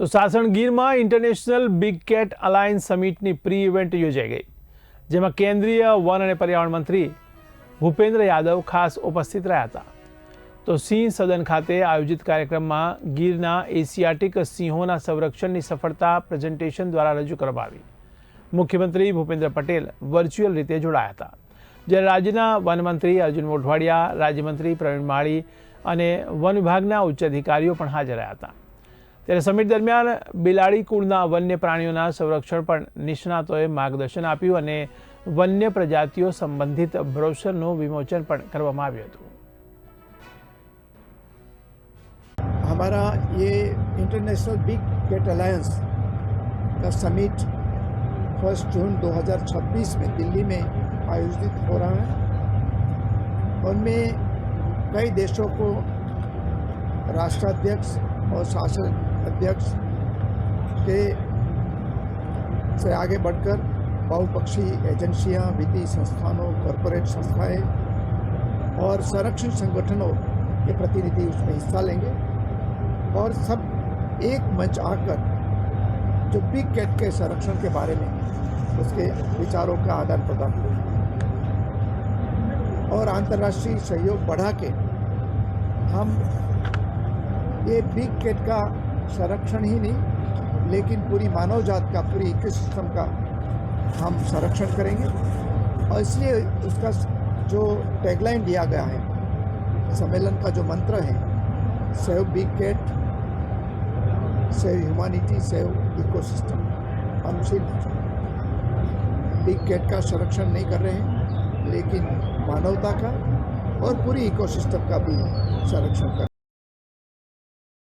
તો સાસણગીરમાં international big cat alliance સમિટની પ્રી ઇવેન્ટ યોજાઈ ગઈ, જેમાં કેન્દ્રીય વન અને પર્યાવરણ મંત્રી ભૂપેન્દ્ર યાદવ ખાસ ઉપસ્થિત રહ્યા હતા. તો સિંહ સદન ખાતે આયોજિત કાર્યક્રમમાં ગીરના એશિયાટિક સિંહોના સંરક્ષણની સફળતા પ્રેઝન્ટેશન દ્વારા રજૂ કરવામાં આવી. મુખ્યમંત્રી ભૂપેન્દ્ર પટેલ વર્ચ્યુઅલ રીતે જોડાયા હતા, જ્યારે રાજ્યના વનમંત્રી અર્જુન મોઢવાડિયા, રાજ્યમંત્રી પ્રવીણ માળી અને વન વિભાગના ઉચ્ચ અધિકારીઓ પણ હાજર રહ્યા હતા. ત્યારે સમિટ દરમિયાન બિલાડી કુળના વન્ય પ્રાણીઓના સંરક્ષણ પર નિષ્ણાતોએ માર્ગદર્શન આપ્યું અને વન્ય પ્રજાતિઓ સંબંધિત બ્રોશરનું વિમોચન પણ કરવામાં આવ્યું હતું. हमारा ये इंटरनेशनल बिग कैट अलायंस का समिट 1 जून 2026 में दिल्ली में आयोजित हो रहा है. उनमें कई देशों को राष्ट्राध्यक्ष और शासन अध्यक्ष के से आगे बढ़कर बहुपक्षीय एजेंसियां, वित्तीय संस्थानों, कॉरपोरेट संस्थाएं और संरक्षण संगठनों के प्रतिनिधि उसमें हिस्सा लेंगे और सब एक मंच आकर जो बिग कैट के संरक्षण के बारे में उसके विचारों का आदान प्रदान करेंगे और अंतर्राष्ट्रीय सहयोग बढ़ा के हम ये बिग कैट का संरक्षण ही नहीं, लेकिन पूरी मानव जात का, पूरी इकोसिस्टम का हम संरक्षण करेंगे. और इसलिए उसका जो टैगलाइन दिया गया है, सम्मेलन का जो मंत्र है, save big cat, save humanity, save ecosystem. हम सिर्फ बिग कैट का संरक्षण नहीं कर रहे हैं, लेकिन मानवता का और पूरी इकोसिस्टम का भी संरक्षण कर